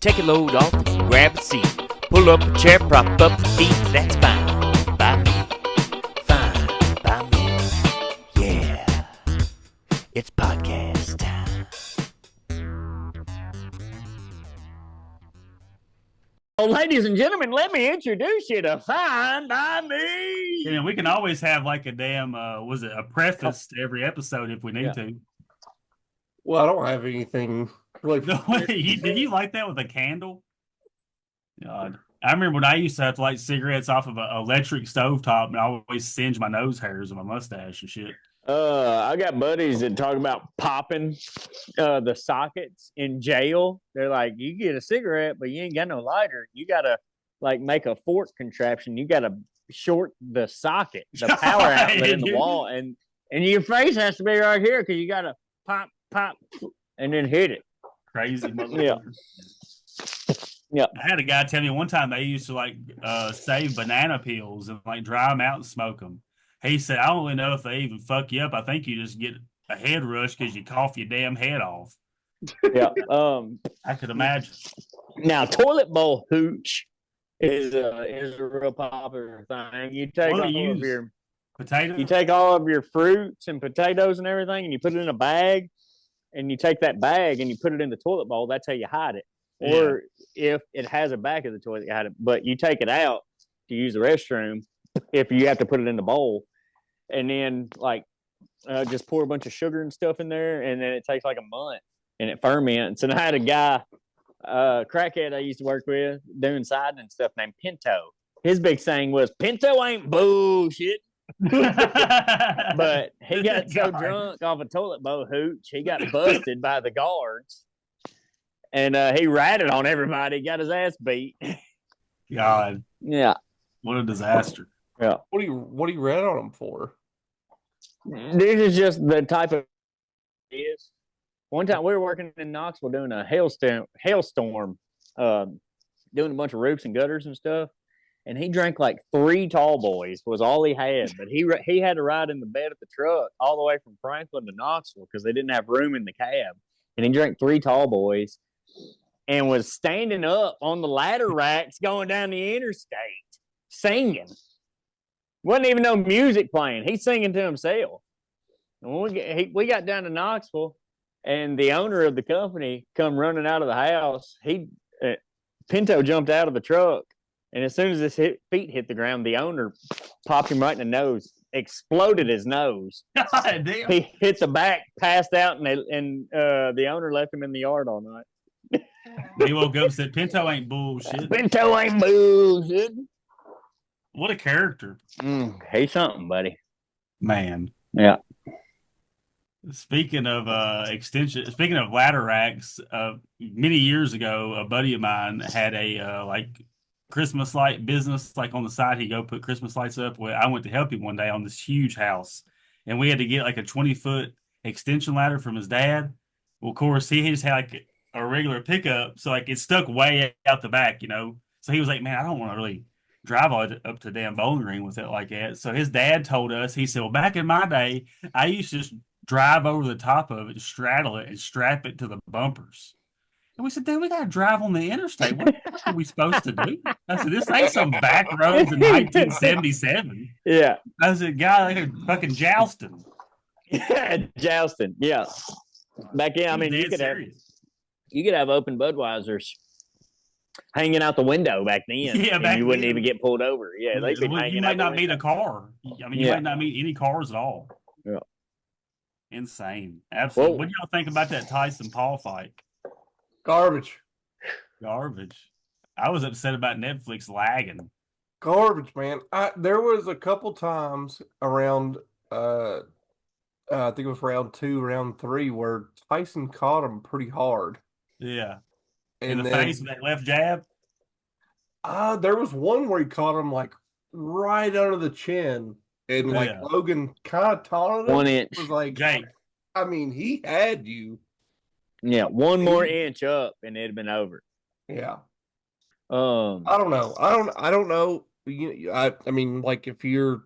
take a load off and grab a seat. Pull up a chair, prop up your feet, that's fine by me. Fine by me. Yeah, it's podcast time. Well, ladies and gentlemen, let me introduce you to Fine by Me. Yeah, we can always have like a damn, a preface to every episode if we need to. Well, I don't have anything really. Did you like that with a candle? God. I remember when I used to have to light cigarettes off of an electric stovetop, and I always singe my nose hairs and my mustache and shit. I got buddies that talk about popping the sockets in jail. They're like, you get a cigarette, but you ain't got no lighter. You gotta like make a fork contraption. You gotta short the socket, the power outlet in the wall, and your face has to be right here because you gotta pop, and then hit it. Crazy motherfucker. Yeah. I had a guy tell me one time they used to like save banana peels and like dry them out and smoke them. He said, I don't really know if they even fuck you up. I think you just get a head rush because you cough your damn head off. Yeah. I could imagine. Now, toilet bowl hooch is a real popular thing. You take all of your fruits and potatoes and everything, and you put it in a bag, and you take that bag and you put it in the toilet bowl. That's how you hide it. Yeah. Or if it has a back of the toilet, you hide it. But you take it out to use the restroom if you have to put it in the bowl, and then just pour a bunch of sugar and stuff in there, and then it takes like a month and it ferments. And I had a guy, crackhead I used to work with, doing siding and stuff, named Pinto. His big saying was, "Pinto ain't bullshit." But he got so drunk off a toilet bowl hooch, he got busted by the guards, and he ratted on everybody. Got his ass beat. God, yeah, what a disaster. Yeah, what do you rat on him for? This is just the type of is. One time we were working in Knoxville doing a hailstorm, doing a bunch of roofs and gutters and stuff. And he drank like 3 tall boys was all he had. But he had to ride in the bed of the truck all the way from Franklin to Knoxville because they didn't have room in the cab. And he drank 3 tall boys and was standing up on the ladder racks going down the interstate singing. Wasn't even no music playing. He's singing to himself. And when we got down to Knoxville, and the owner of the company come running out of the house. Pinto jumped out of the truck, and as soon as his feet hit the ground, the owner popped him right in the nose, exploded his nose. God damn. He hit the back, passed out, and the owner left him in the yard all night. He woke up and said, Pinto ain't bullshit. Pinto ain't bullshit. What a character. He's something, buddy. Man. Yeah. Speaking of ladder racks, many years ago, a buddy of mine had a Christmas light business. Like on the side, he'd go put Christmas lights up. Well, I went to help him one day on this huge house, and we had to get like a 20-foot extension ladder from his dad. Well, of course, he just had like a regular pickup, so like it stuck way out the back, you know. So he was like, "Man, I don't want to really drive all up to the damn bowling green with it like that." So his dad told us, he said, "Well, back in my day, I used to just drive over the top of it, straddle it, and strap it to the bumpers." And we said, "Dude, we got to drive on the interstate. What are we supposed to do?" I said, "This ain't some back roads in 1977. Yeah. I said, "Guy, like a fucking jousting." Yeah, jousting. Yeah. Back then, I mean, you could have open Budweisers hanging out the window back then. Yeah, and you wouldn't even get pulled over. Yeah, they could hang. You might not meet a car. I mean, you might not meet any cars at all. Yeah. Insane. Absolutely. Whoa. What do y'all think about that Tyson Paul fight? Garbage. I was upset about Netflix lagging. Garbage, man. There was a couple times around, I think it was round 2, round 3, where Tyson caught him pretty hard. Yeah. In the face with that left jab? There was one where he caught him like right under the chin. And Logan kind of taunted him. 1 inch. Was like, Jake. I mean, he had you. Yeah, 1 more inch up and it'd been over. Yeah. I don't know. I don't know. I mean, like if you're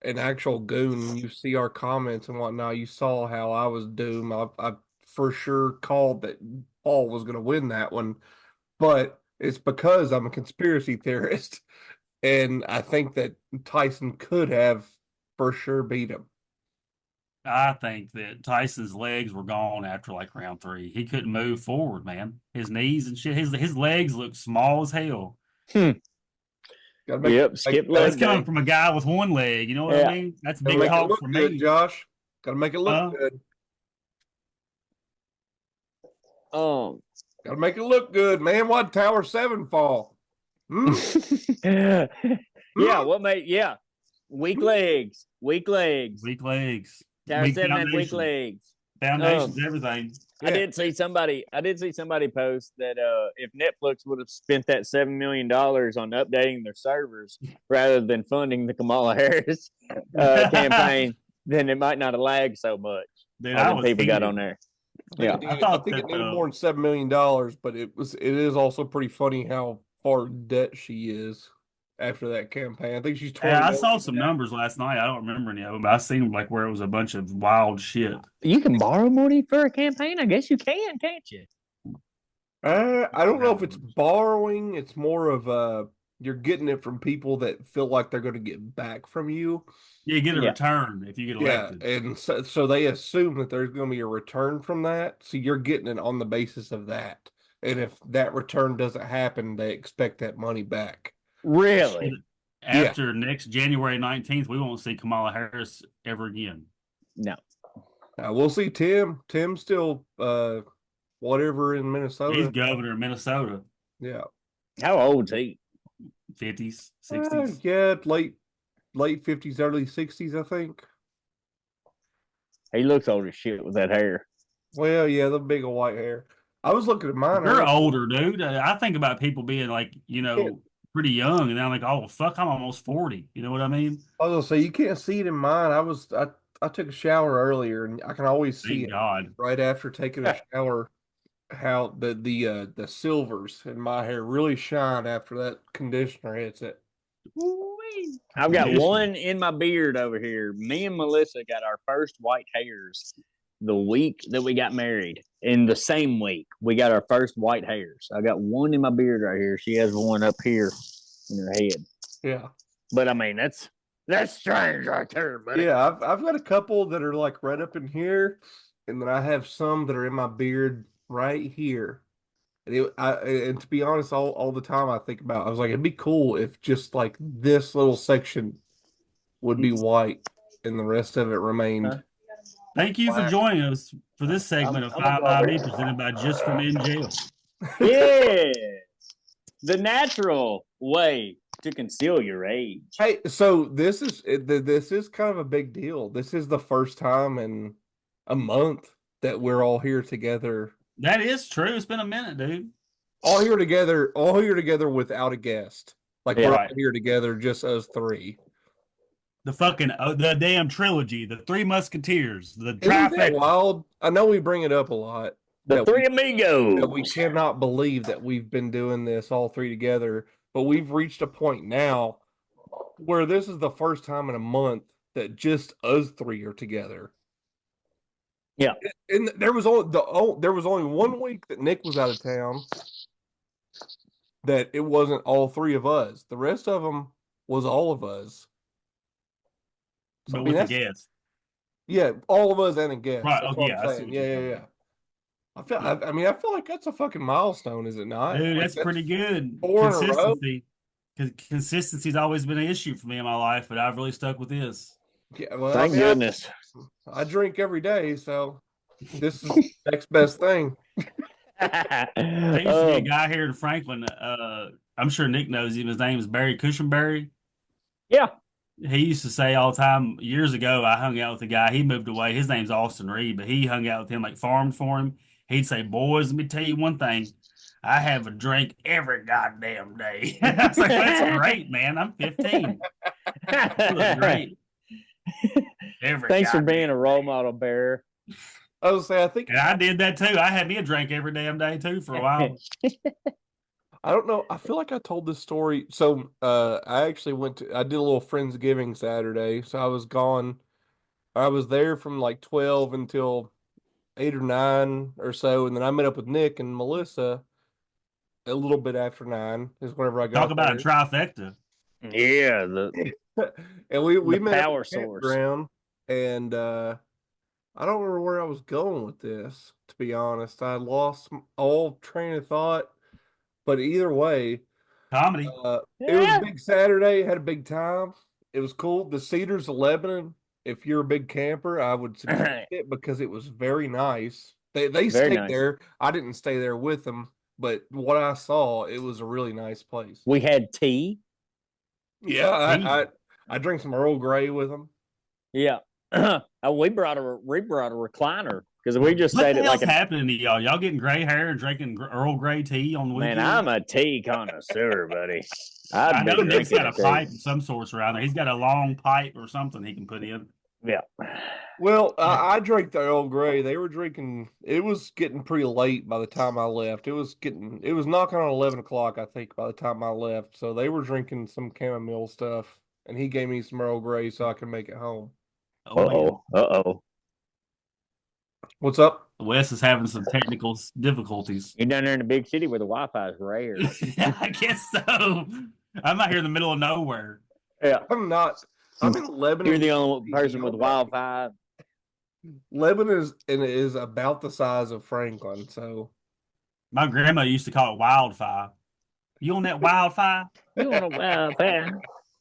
an actual goon, you see our comments and whatnot. You saw how I was doomed. I for sure called that Paul was going to win that one. but it's because I'm a conspiracy theorist, and I think that Tyson could have for sure beat him. I think that Tyson's legs were gone after like round 3. He couldn't move forward, man. His knees and shit. His legs look small as hell. Hmm. Gotta make Yep. Skip That's leg coming day. from a guy with one leg. You know what I Yeah. mean? That's gotta big make it talk look for good, me. Josh. Gotta make it look good. Um. Gotta make it look good, man. Why'd Tower 7 fall? Hmm? yeah. Hmm? What made? Yeah. Weak legs. Weak legs. Weak legs. Tower Weak 7 had weak foundation. legs. Foundation's everything. I Yeah. did see somebody post that if Netflix would have spent that $7 million on updating their servers rather than funding the Kamala Harris campaign, then it might not have lagged so much. Dude, All I them was people got heated. on there. I I think thought it that needed more than $7 million, but it is also pretty funny how far in debt she is after that campaign. I think she's 20 I million saw some now. numbers last night. I don't remember any of them, but I seen like where it was a bunch of wild shit. You can borrow money for a campaign. I guess you can, can't you? I don't know if it's borrowing. It's more of you're getting it from people that feel like they're going to get back from you. You get a Yeah. return if you get Yeah, elected. and so they assume that there's going to be a return from that. So you're getting it on the basis of that. And if that return doesn't happen, they expect that money back. Really? After next January 19th, we won't see Kamala Harris ever again. No. We'll see Tim. Tim's still whatever in Minnesota. He's governor of Minnesota. Yeah. How old's he? 50s, 60s. Yeah, late 50s, early 60s, I think. He looks old as shit with that hair. Well, yeah, the big old white hair. I was looking at mine. You're earlier. older, dude. I think about people being like, Yeah. pretty young, and I'm like, oh, fuck, I'm almost 40. You know what I mean? I was gonna say you can't see it in mine. I took a shower earlier, and I can always see Thank it God. right after taking a shower. How the silvers in my hair really shine after that conditioner hits it. I've got Conditioner. one in my beard over here. Me and Melissa got our first white hairs the week that we got married. In the same week, we got our first white hairs. I got one in my beard right here. She has one up here in her head. Yeah. But I mean, that's strange right there, buddy. Yeah, I've got a couple that are like right up in here, and then I have some that are in my beard right here. And to be honest, all the time I think about, I was like, it'd be cool if just like this little section would be white and the rest of it remained. Thank you for Black. joining us for this segment of I'm Five gonna by go Me, over. presented by Just for Men Jail. Yeah. The natural way to conceal your age. Hey, so this is kind of a big deal. This is the first time in a month that we're all here together. That is true. It's been a minute, dude. All here together without a guest. Like Yeah. we're all here together, just us three. The damn trilogy, the Three Musketeers, the Isn't that trifecta. wild? I know we bring it up a lot. The that three we amigos. cannot believe that we've been doing this all three together, but we've reached a point now where this is the first time in a month that just us three are together. Yeah. And there was only 1 week that Nick was out of town that it wasn't all three of us. The rest of them was all of us. So, But I mean, with a guest. yeah, all of us and a guest. Right. That's Oh, what yeah. I'm I see saying. what you're Yeah. talking about. I feel like that's a fucking milestone, is it not? Dude, Like, that's pretty good. 4 in a row. Consistency. Consistency's always been an issue for me in my life, but I've really stuck with this. Yeah, well, Thank goodness. I drink every day, so this is the next best thing. There used to be a guy here in Franklin. I'm sure Nick knows him. His name is Barry Cushionberry. Yeah. He used to say all the time, years ago, I hung out with a guy. He moved away. His name's Austin Reed, but he hung out with him, like farmed for him. He'd say, boys, let me tell you one thing. I have a drink every goddamn day. I was like, that's great, man. I'm 15. You look great. Thanks for being a role model, Bear. I was say, I think And I did that too. I had me a drink every damn day too for a while. I don't know. I feel like I told this story. So I actually I did a little Friendsgiving Saturday. So I was gone. I was there from like 12 until 8 or 9 or so, and then I met up with Nick and Melissa a little bit after 9 is whenever I got Talk about a there. trifecta. Yeah, And we the met at power the source. campground, and I don't remember where I was going with this, to be honest. I lost all train of thought, but either way, Comedy. it was a Yeah. big Saturday, had a big time. It was cool. The Cedars of Lebanon, if you're a big camper, I would suggest it because it was very nice. They Very stayed nice. there. I didn't stay there with them, but what I saw, it was a really nice place. We had tea. Yeah, Tea. I drank some Earl Grey with them. Yeah. We brought a recliner because we just What stayed the at hell's like a happening to y'all? Y'all getting gray hair and drinking Earl Grey tea on the man. weekend? I'm a tea connoisseur, buddy. I I'd be know Nick's drinking got a tea. pipe of some sorts around there. He's got a long pipe or something he can put in. Yeah. Well, I drank the Earl Grey. They were drinking. It was getting pretty late by the time I left. It was knocking on 11 o'clock, I think, by the time I left. So they were drinking some chamomile stuff, and he gave me some Earl Grey so I could make it home. Oh, man. Uh-oh. What's up? Wes is having some technical difficulties. You're down there in the big city where the Wi-Fi is rare. I guess so. I'm out here in the middle of nowhere. Yeah. I'm not. I'm in Lebanon. You're the only person with Wi-Fi. Lebanon is about the size of Franklin, so My grandma used to call it wildfire. You on that wildfire? You on a Wi-Fi?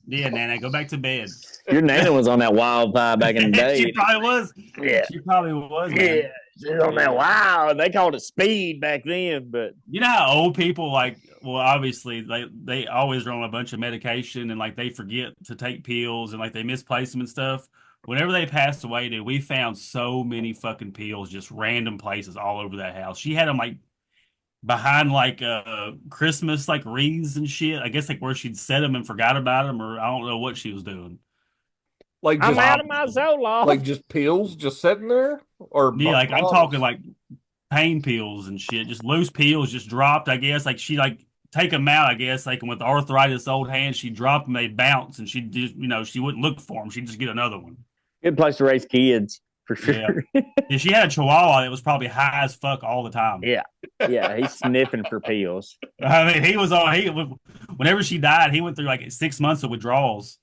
Yeah, Nana, go back to bed. Your Nana was on that Wi-Fi back in the day. She probably was. Yeah. She probably was, man. Yeah, she's on that wow. They called it speed back then, but You know how old people obviously they always are on a bunch of medication and like they forget to take pills and like they misplace them and stuff. Whenever they passed away, dude, we found so many fucking pills just random places all over that house. She had them like behind like Christmas like wreaths and shit. I guess like where she'd set them and forgot about them, or I don't know what she was doing. like I'm just out of my Zoloft. like just pills just sitting there, or Yeah, like I'm bottles? talking like pain pills and shit, just loose pills, just dropped. I guess like she like take them out. I guess like with arthritis, old hands, she dropped them, they bounce, and she just she wouldn't look for them. She'd just get another one. Good place to raise kids for sure. Yeah. And she had a Chihuahua that was probably high as fuck all the time. Yeah, yeah, he's sniffing for pills. I mean, whenever she died, he went through like 6 months of withdrawals.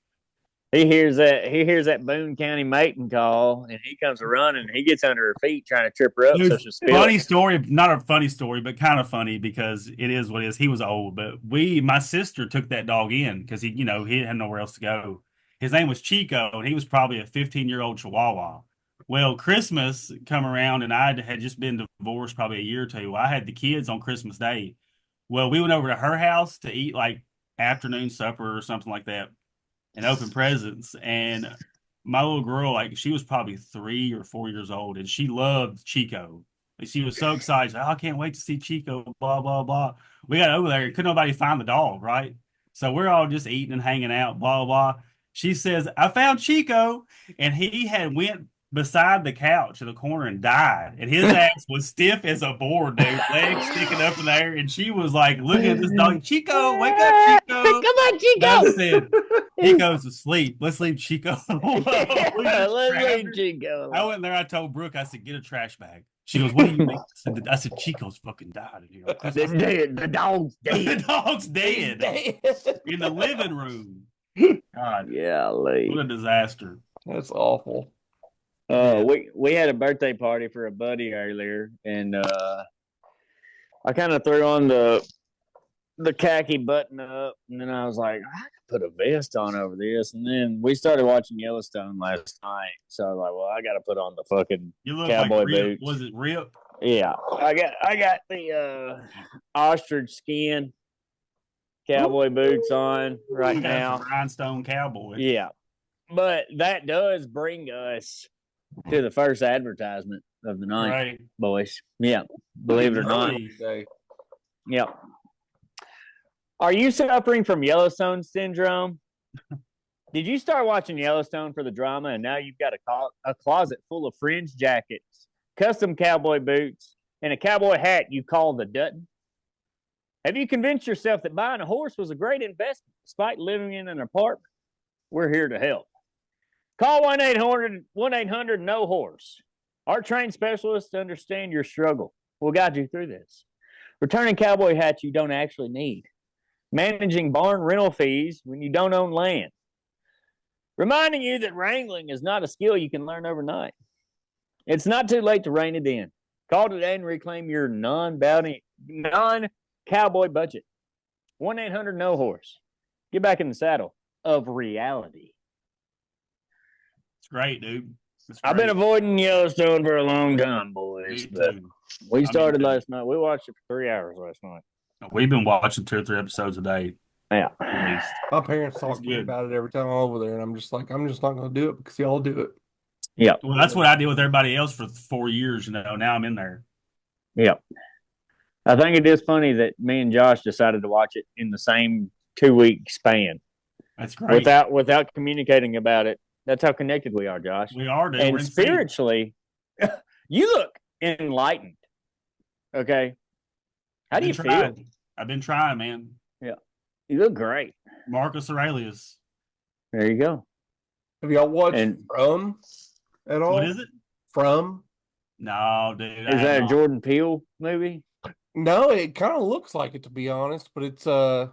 He hears that Boone County mating call, and he comes running. And he gets under her feet trying to trip her up. Dude, So she'll spill funny it. story, not a funny story, but kind of funny because it is what it is. He was old, but my sister took that dog in because he had nowhere else to go. His name was Chico, and he was probably a 15-year-old Chihuahua. Well, Christmas come around, and I had just been divorced probably a year or two. I had the kids on Christmas Day. Well, we went over to her house to eat like afternoon supper or something like that and open presents. And my little girl, like she was probably 3 or 4 years old, and she loved Chico. Like, she was so excited. She's like, oh, I can't wait to see Chico, blah, blah, blah. We got over there and couldn't nobody find the dog, right? So we're all just eating and hanging out, blah, blah. She says, I found Chico. And he had went beside the couch in the corner and died. And his ass was stiff as a board, dude, legs sticking up in the air. And she was like looking at this dog, Chico, wake up, Chico. Come on, Chico. I said, he goes to sleep. Let's leave Chico alone. Let's leave Chico. I went there. I told Brooke, I said, get a trash bag. She goes, what do you mean? I said, Chico's fucking died in here. They're dead. The dog's The dead. dog's dead in the living room. God, Yeah, Lee. what a disaster. That's awful. We had a birthday party for a buddy earlier, and I kind of threw on the khaki button up, and then I was like, I could put a vest on over this, and then we started watching Yellowstone last night, so I was like, well, I got to put on the fucking You look cowboy like Rip. boots. Was it Rip? Yeah, I got the ostrich skin cowboy boots on right You got now. some rhinestone cowboy. Yeah, but that does bring us to the first advertisement of the night, Right. boys. Yeah, believe it or not. Really? Yeah. Are you suffering from Yellowstone syndrome? Did you start watching Yellowstone for the drama, and now you've got a closet full of fringe jackets, custom cowboy boots, and a cowboy hat you call the Dutton? Have you convinced yourself that buying a horse was a great investment despite living in an apartment? We're here to help. Call 1-800-NO-HORSE. Our trained specialists understand your struggle. We'll guide you through this. returning cowboy hats you don't actually need, managing barn rental fees when you don't own land, reminding you that wrangling is not a skill you can learn overnight. It's not too late to rein it in. Call today and reclaim your non-cowboy budget. 1-800-NO-HORSE. Get back in the saddle of reality. It's great, dude. I've been avoiding Yellowstone for a long time, boys. Me too. We started last night. We watched it for 3 hours last night. We've been watching 2 or 3 episodes a day. Yeah. At least. My parents talk to me about it every time I'm over there, and I'm just like, I'm just not going to do it because y'all do it. Yeah. Well, that's what I did with everybody else for 4 years. Now I'm in there. Yeah. I think it is funny that me and Josh decided to watch it in the same 2-week span. That's great. Without communicating about it. That's how connected we are, Josh. We are, dude. And spiritually, you look enlightened. Okay. How do you feel? I've been trying, man. Yeah. You look great. Marcus Aurelius. There you go. Have y'all watched From at all? What is it? From? No, dude. Is that a Jordan Peele movie? No, it kind of looks like it, to be honest, but it's I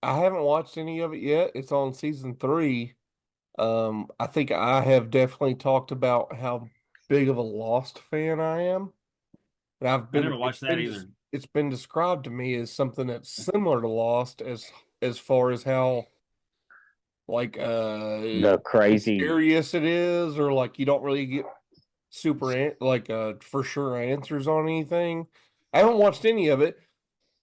haven't watched any of it yet. It's on season 3. I think I have definitely talked about how big of a Lost fan I am. And I never watched that either. It's been described to me as something that's similar to Lost as far as how like the crazy mysterious it is, or like you don't really get super for sure answers on anything. I haven't watched any of it,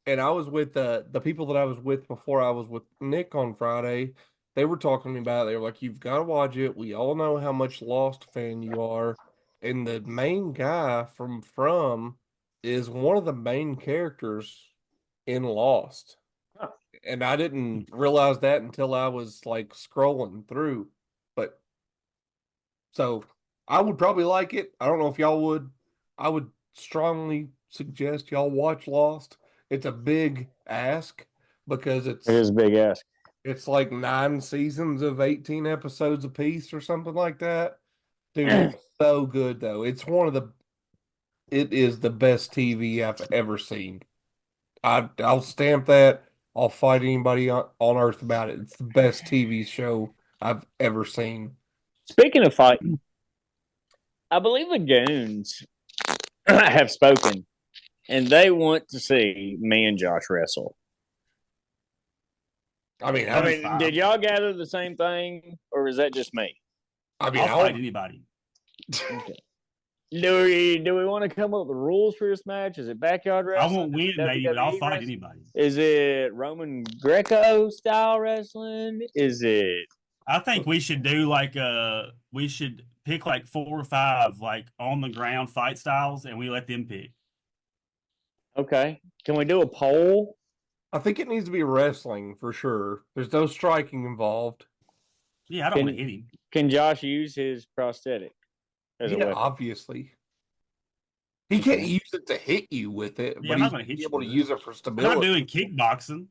and I was with the people that I was with before I was with Nick on Friday. They were talking to me about it. They were like, "You've got to watch it. We all know how much Lost fan you are." And the main guy from is one of the main characters in Lost. Huh. And I didn't realize that until I was like scrolling through. But so I would probably like it. I don't know if y'all would. I would strongly suggest y'all watch Lost. It's a big ask because it is a big ask. It's like 9 seasons of 18 episodes apiece or something like that. Dude, it's so good though. It is the best TV I've ever seen. I'll stamp that. I'll fight anybody on earth about it. It's the best TV show I've ever seen. Speaking of fighting, I believe the Goons have spoken, and they want to see me and Josh wrestle. I mean, did y'all gather the same thing, or is that just me? I'll fight anybody. Okay. Do we want to come up with rules for this match? Is it backyard wrestling? I won't win, maybe, but I'll fight anybody. Is it Roman Greco style wrestling? Is it? I think we should do we should pick like 4 or 5 like on the ground fight styles, and we let them pick. Okay. Can we do a poll? I think it needs to be wrestling for sure. There's no striking involved. Yeah, I don't want to hit him. Can Josh use his prosthetic? Obviously. He can't use it to hit you with it, Yeah, but I'm not going to hit he's you. able to use it for stability. I'm not doing kickboxing.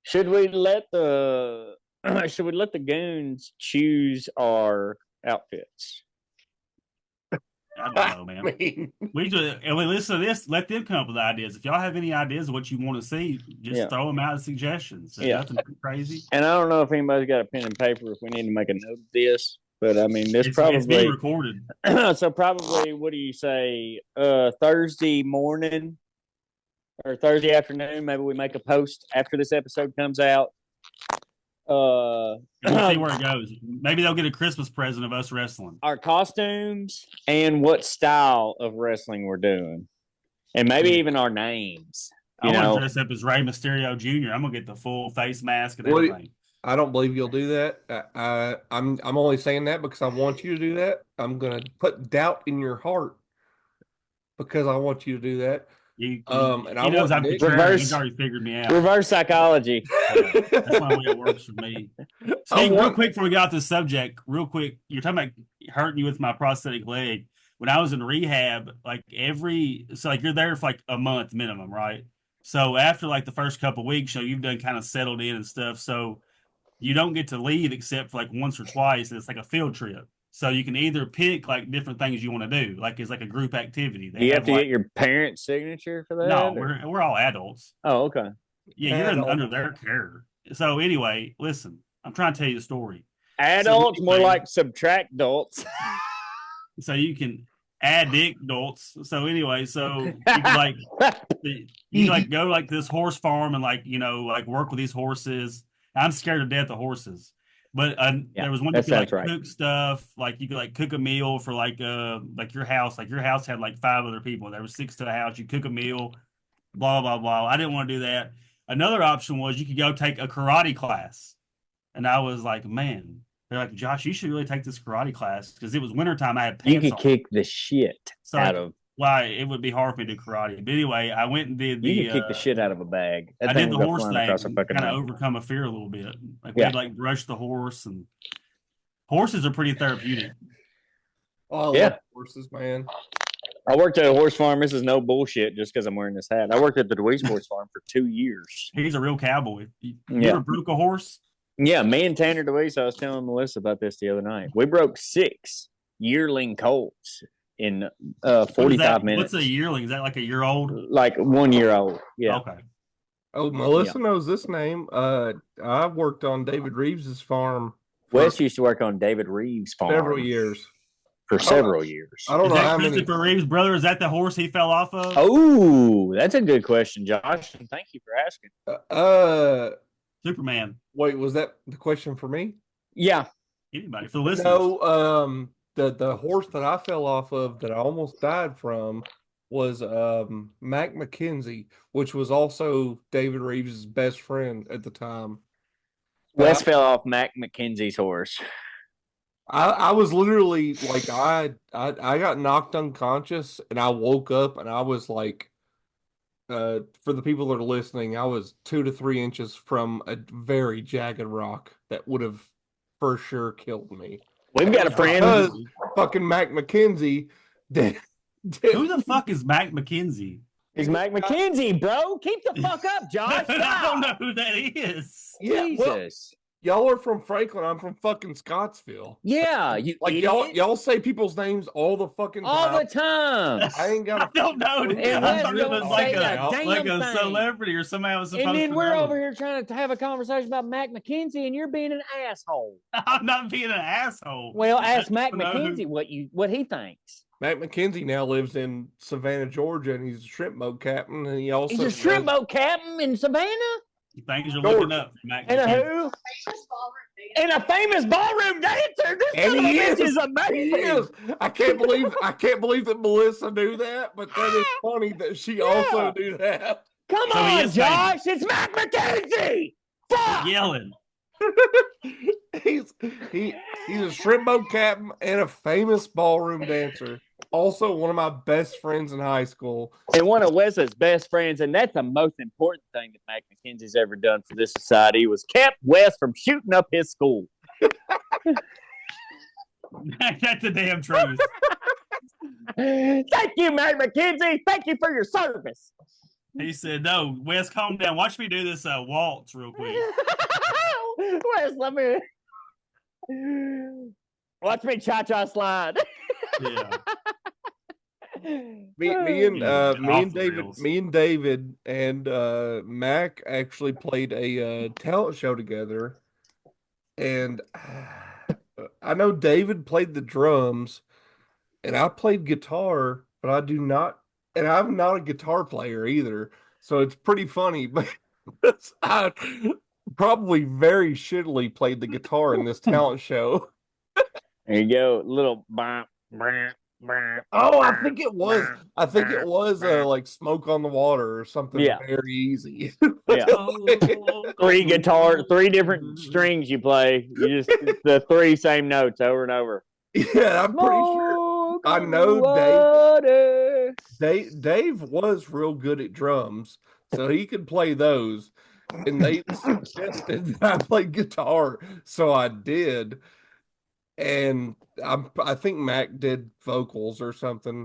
Should we let the Goons choose our outfits? I don't know, man. We listen to this. Let them come up with ideas. If y'all have any ideas of what you want to see, just throw them out as suggestions. Nothing crazy. And I don't know if anybody's got a pen and paper if we need to make a note of this, but I mean, it's being recorded. So probably, what do you say? Thursday morning or Thursday afternoon? Maybe we make a post after this episode comes out. We'll see where it goes. Maybe they'll get a Christmas present of us wrestling. Our costumes and what style of wrestling we're doing, and maybe even our names. I want to dress up as Rey Mysterio Jr. I'm gonna get the full face mask and everything. I don't believe you'll do that. I'm only saying that because I want you to do that. I'm gonna put doubt in your heart because I want you to do that. He knows I'm he's already figured me out. Reverse psychology. That's the way it works for me. Real quick before we get off this subject, real quick, you're talking about hurting you with my prosthetic leg. When I was in rehab, you're there for like a month minimum, right? So after like the first couple of weeks, you've done kind of settled in and stuff. So you don't get to leave except for like once or twice. And it's like a field trip. So you can either pick like different things you want to do, like it's like a group activity. Do They you have have to like get your parents' signature for that? no, or- we're all adults. Oh, okay. Yeah, you're Adults. under their care. So anyway, listen, I'm trying to tell you the story. Adults, more anyway- like subtract adults. So you can add dick adults. So anyway, so you can like go like this horse farm and like like work with these horses. I'm scared to death of horses. But there was one you that could like sounds right. cook stuff, like you could like cook a meal for like your house. Like your house had like 5 other people. There were 6 to a house. You cook a meal, blah blah blah. I didn't want to do that. Another option was you could go take a karate class. And I was like, man, they're like, Josh, you should really take this karate class because it was wintertime. I had You pants could on. kick the shit So out of. Why it would be hard for me to do karate. But anyway, I went and did You could kick the shit out of a bag. That I thing did the will go horse flying across a thing, fucking kind of room. overcome a fear a little bit. Like we Yeah. had like brush the horse, and horses are pretty therapeutic. Oh, I Yeah. love horses, man. I worked at a horse farm. This is no bullshit just because I'm wearing this hat. I worked at the Deweese horse farm for 2 years. He's a real cowboy. You Yeah. ever broke a horse? Yeah, me and Tanner Deweese, I was telling Melissa about this the other night. We broke 6 yearling colts in 45 minutes. What's a yearling? Is that like a year old? Like 1 year old. Yeah. Okay. Oh, Melissa knows this name. I worked on David Reeves's farm for Wes used to work on David Reeves' farm several years. for several years. I don't Is know that how many. Christopher Reeves' brother? Is that the horse he fell off of? Oh, that's a good question, Josh. And thank you for asking. Superman. Wait, was that the question for me? Yeah. Anybody for the listeners? No, the horse that I fell off of that I almost died from was Mac McKenzie, which was also David Reeves' best friend at the time. Wes fell off Mac McKenzie's horse. I was literally like I got knocked unconscious and I woke up and I was like for the people that are listening, I was 2 to 3 inches from a very jagged rock that would have for sure killed me. We've got a friend. Because fucking Mac McKenzie did. Who the fuck is Mac McKenzie? He's Mac McKenzie, bro. Keep the fuck up, Josh. I don't know who that is. Yeah, well, Jesus. y'all are from Franklin. I'm from fucking Scottsville. Yeah, you Like idiot. y'all say people's names all the fucking time. all the time. I ain't got. I don't know. And I Wes thought it don't was say a damn like a thing. celebrity or somebody I was supposed And then to we're know. over here trying to have a conversation about Mac McKenzie, and you're being an asshole. I'm not being an asshole. Well, ask Mac I don't know McKenzie what he thinks. Mac McKenzie now lives in Savannah, Georgia, and he's a shrimp boat captain. And he also He's a shrimp boat captain in Savannah. Things you're looking up, Mac And a McKenzie. who? And a famous ballroom dancer. This And son of a he bitch is. is He amazing. is. I can't believe that Melissa knew that, but that is funny that she also knew that. Come So he on, is Josh. It's Mac McKenzie. Fuck. Yelling. he's a shrimp boat captain and a famous ballroom dancer. Also, one of my best friends in high school. And one of Wes's best friends, and that's the most important thing that Mac McKenzie's ever done for this society, was kept Wes from shooting up his school. That's the damn truth. Thank you, Mac McKenzie. Thank you for your service. He said, "No, Wes, calm down. Watch me do this waltz real quick." Wes, let me watch me cha-cha slide. Yeah. Me and Off the David, rails. and Mac actually played a talent show together, and I know David played the drums, and I played guitar, but I do not, and I'm not a guitar player either, so it's pretty funny. But I probably very shittily played the guitar in this talent show. There you go, little bump. Oh, I think it was. Like Smoke on the Water or something. Yeah. Very easy. Yeah. Oh, Three different strings you play. You just the 3 same notes over and over. Yeah, I'm pretty sure. I know Dave was real good at drums, so he could play those. And they suggested that I played guitar, so I did. And I think Mac did vocals or something.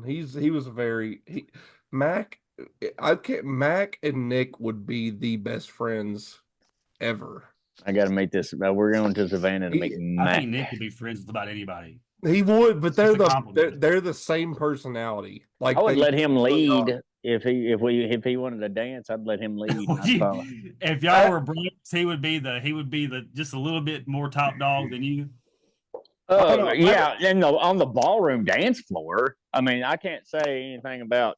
Mac and Nick would be the best friends ever. I got to make this. We're going to Savannah to make I Mac. think Nick could be friends with about anybody. He would, but It's a compliment. they're the same personality. Like I would they let him really are. lead if he wanted to dance. I'd let him lead. And I'd follow. If y'all were Brooks, he would be the just a little bit more top dog than you. Yeah, and on the ballroom dance floor. I mean, I can't say anything about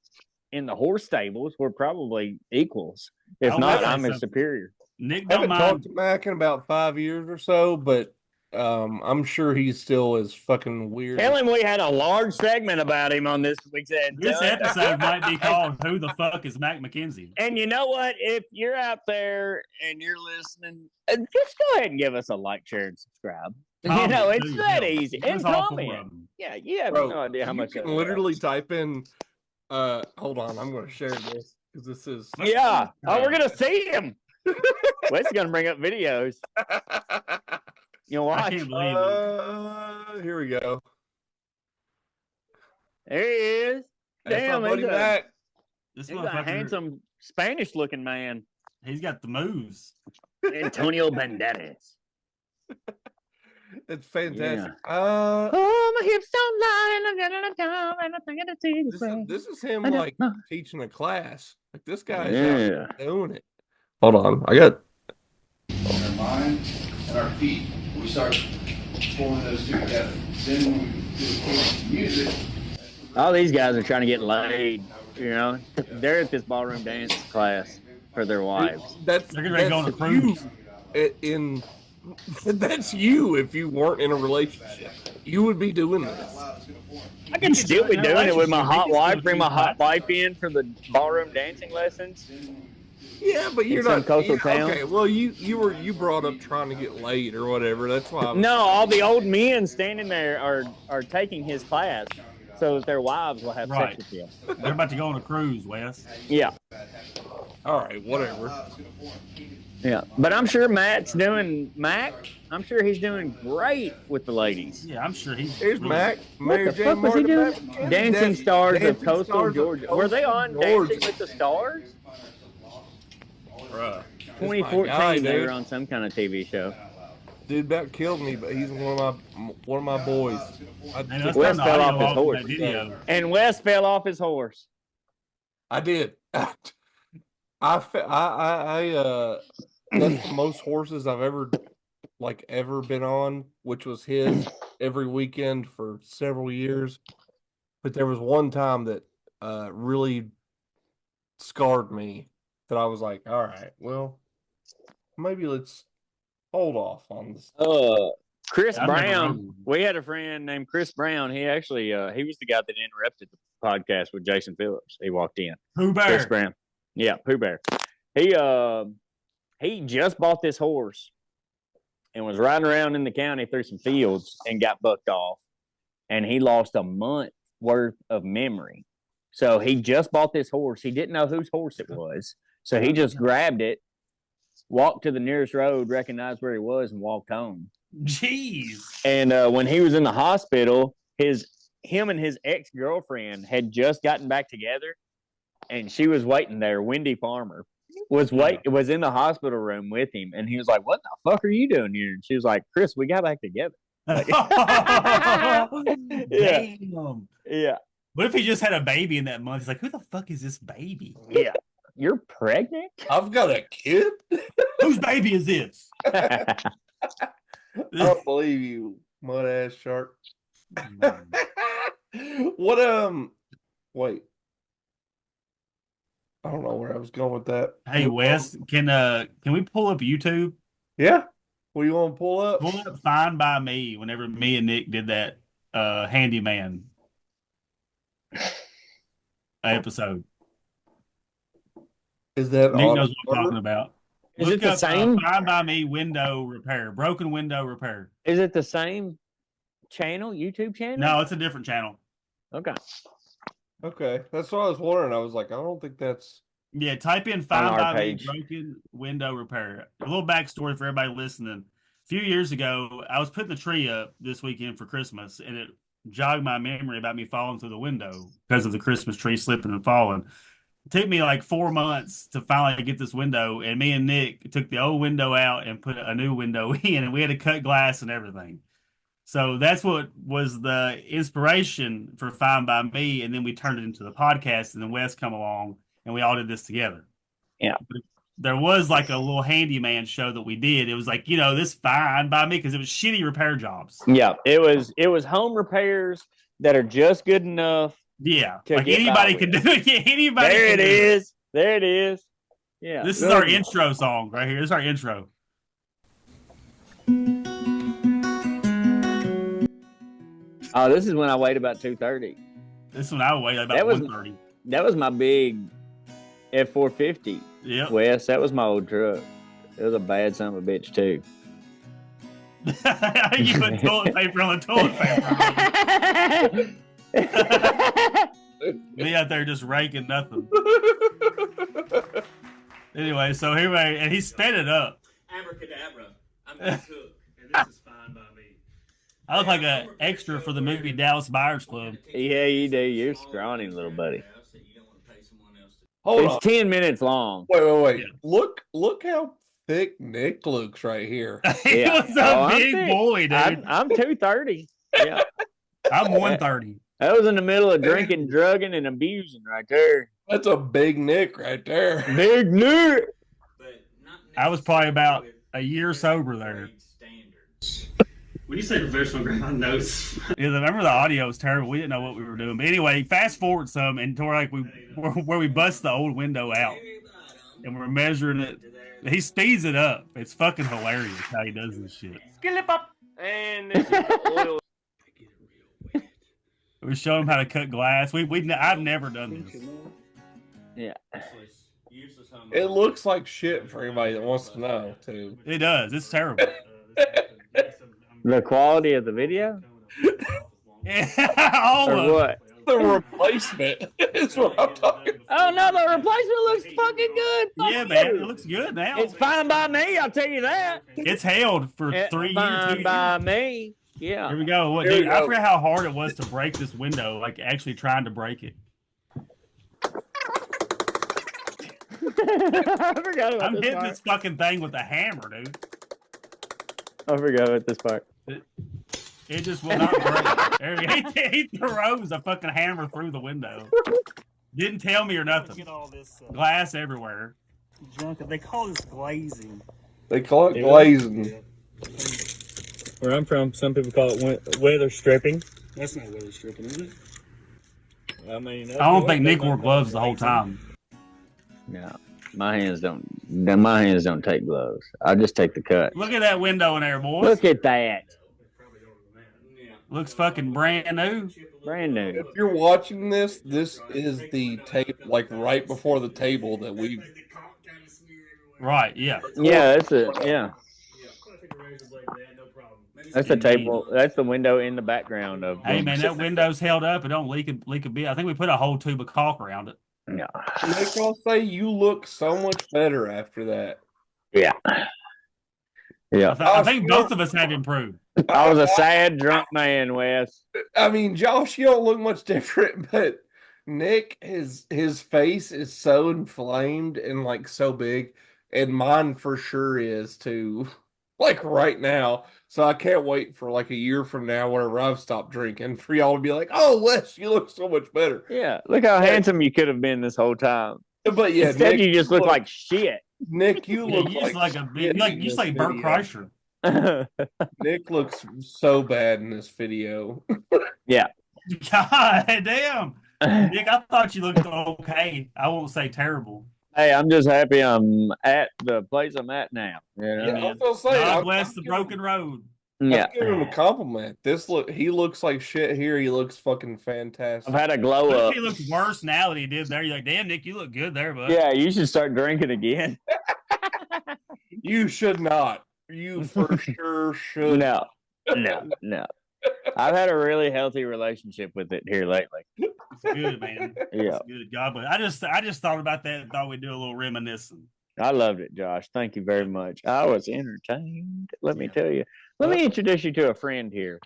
in the horse stables. We're probably equals. If I'll not, say I'm his something. superior. Nick I don't haven't talked mind. to Mac in about 5 years or so, but I'm sure he's still as fucking weird. Tell him we had a large segment about him on this week's end. This episode might be called "Who the fuck is Mac McKenzie?" And you know what? If you're out there and you're listening, just go ahead and give us a like, share, and subscribe. Comment, you know, it's too, that yeah. easy. Give And us all 4 comment. of them. Yeah, you have Bro, no idea how you much. can that literally helps. type in. Hold on, I'm going to share this because this is. Yeah. Oh, we're gonna see him. Wes is gonna bring up videos. You'll I watch. can't believe it. Here we go. There he is. That's Damn, my buddy he's Mac. This a motherfucker, handsome Spanish-looking man. he's got the moves. Antonio Banderas. It's fantastic. Oh, my hips don't lie, and I got a time, and I think I see This is him like teaching a class. Like this guy's Yeah. out doing it. Hold on, I got. Our mind and our feet. We start pulling those two together. Then when we do the music. All these guys are trying to get laid. You know, they're at this ballroom dance class for their wives. They're getting ready to go on a cruise. That's you if you weren't in a relationship. You would be doing this. I can still be doing it with my hot We can wife. still Bring do my hot that. wife in for the ballroom dancing lessons. Yeah, but you're In some not coastal town? Okay, well you brought up trying to get laid or whatever. That's why. No, all the old men standing there are taking his class so that their wives will have Right. sex with him. They're about to go on a cruise, Wes. Yeah, All right, whatever. yeah. But I'm sure Mac. I'm sure he's doing great with the ladies. Yeah, I'm sure he's. Here's really- Mac. What Mary the Jane fuck was he Martin, doing? Mac McKenzie. Dancing Stars of Dancing Coastal Stars of Georgia. Were they Coastal on Georgia. Dancing with the Stars? Bruh. 2014, guy, they dude. were on some kind of TV show. Dude about killed me, but he's one of my boys. Man, let's Wes turn the fell audio off his off horse. that video. And Wes fell off his horse. I did. That's the most horses I've ever been on, which was his every weekend for several years. But there was one time that really scarred me that I was like, all right, well, maybe let's hold off on this. Chris I've never Brown. rode. We had a friend named Chris Brown. He actually he was the guy that interrupted the podcast with Jason Phillips. He walked in. Pooh Chris Bear. Brown. Yeah, Pooh Bear. He just bought this horse and was riding around in the county through some fields and got bucked off. And he lost a month worth of memory. So he just bought this horse. He didn't know whose horse it was. So he just grabbed it, walked to the nearest road, recognized where he was, and walked home. Jeez. And when he was in the hospital, him and his ex-girlfriend had just gotten back together, and she was waiting there. Wendy Farmer was in the hospital room with him, and he was like, "What the fuck are you doing here?" And she was like, "Chris, we got back together." Damn. Yeah, What if he just had a baby in that month? He's like, who the fuck is this baby? yeah. You're pregnant? I've got a kid. Whose baby is this? I don't believe you, mud ass shark. What wait. I don't know where I was going with that. Hey Wes, can we pull up YouTube? Yeah. What do you want to pull up? Pull up Fine by Me whenever me and Nick did that handyman episode. Is that Nick on knows what I'm talking about. Is Look it the up, same? Fine by Me window repair, broken window repair. Is it the same channel, YouTube channel? No, it's a different channel. Okay. Okay, that's what I was wondering. I was like, I don't think that's. Yeah, type in On Fine our by Me page. broken window repair. A little backstory for everybody listening. A few years ago, I was putting the tree up this weekend for Christmas, and it jogged my memory about me falling through the window because of the Christmas tree slipping and falling. It took me like 4 months to finally get this window, and me and Nick took the old window out and put a new window in, and we had to cut glass and everything. So that's what was the inspiration for Fine by Me, and then we turned it into the podcast, and then Wes come along, and we all did this together. Yeah. There was like a little handyman show that we did. It was like, this Fine by Me because it was shitty repair jobs. Yeah, it was home repairs that are just good enough. Yeah, to like get anybody by can with. do it. Yeah, anybody. There can it do is. There it is. Yeah. This is our intro song right here. This is our intro. Oh, this is when I weighed about 230. This one I weighed about That was- 130. That was my big F450. Yep. Wes, that was my old truck. It was a bad son of a bitch too. You put toilet paper on the toilet paper. Me out there just raking nothing. Anyway, so here and he sped it up. Abracadabra. I'm the cook, and this is Fine by Me. I look like an extra for the movie Dallas Buyers Club. Yeah, you do. You're scrawny, little buddy. Hold It's on. 10 minutes long. Wait. Yeah. Look how thick Nick looks right here. He Yeah. was a Oh, I'm big thick. boy, dude. I'm 230. Yeah. I'm 130. That was in the middle of drinking, drugging, and abusing right there. That's a big Nick right there. Big Nick. I was probably about a year sober there. When you say professional ground notes, Yeah, remember the audio was terrible. We didn't know what we were doing. But anyway, fast forward some and to where we bust the old window out and we're measuring it. He speeds it up. It's fucking hilarious how he does this shit. skillip up, and this is the oil. We show him how to cut glass. I've never done this. Yeah. It looks like shit for anybody that wants to know, too. It does. It's terrible. The quality of the video? All Or of it. what? The replacement is what I'm talking about. Oh, no, the replacement looks fucking good. Fuck Yeah, you. man, it looks good now. It's fine by me, I'll tell you that. It's held for It's 3 years. fine 2 years. by me. Yeah. Here we go. What, Here we dude, I go. forgot how hard it was to break this window, like actually trying to break it. I forgot about I'm this hitting part. this fucking thing with a hammer, dude. I forgot about this part. It just will not break. He throws a fucking hammer through the window. Didn't tell me or nothing. Get all this Glass everywhere. junk. They call this glazing. They call it glazing. Where I'm from, some people call it weather stripping. That's not weather stripping, is it? I mean, I don't think Nick wore gloves the whole time. No. My hands don't take gloves. I just take the cut. Look at that window in there, boys. Look at that. Looks fucking brand new. Brand new. If you're watching this is the tape, like right before the table that we. Right, yeah. Yeah, that's it. Yeah. That's the table. That's the window in the background of. Hey, man, that window's held up. It don't leak a bit. I think we put a whole tube of caulk around it. Yeah. Nick, I'll say you look so much better after that. Yeah. Yeah. I think both of us have improved. I was a sad drunk man, Wes. I mean, Josh, you don't look much different, but Nick, his face is so inflamed and like so big, and mine for sure is too, like right now. So I can't wait for like a year from now, whenever I've stopped drinking, for y'all to be like, "Oh, Wes, you look so much better." Yeah. Look how handsome you could have been this whole time. But yeah, Instead, Nick, you just look like shit. Nick. You Yeah, look you just like a big, shit like in you just this like Burt video. Kreischer. Nick looks so bad in this video. God damn, Nick, I thought you looked okay. I won't say terrible. Hey, I'm just happy I'm at the place I'm at now. You know? Yeah, I was gonna say, God I'm bless the giving- broken road. Yeah. I'm giving him a compliment. He looks like shit here. He looks fucking fantastic. I've had a glow What if up. he looked worse now than he did there? You're like, damn, Nick, you look good there, bud. Yeah, you should start drinking again. You should not. You for sure should. No. I've had a really healthy relationship with it here lately. It's good, man. Yeah. It's good. God bless. I just thought about that and thought we'd do a little reminiscing. I loved it, Josh. Thank you very much. I was entertained. Let me tell you. Let me introduce you to a friend here.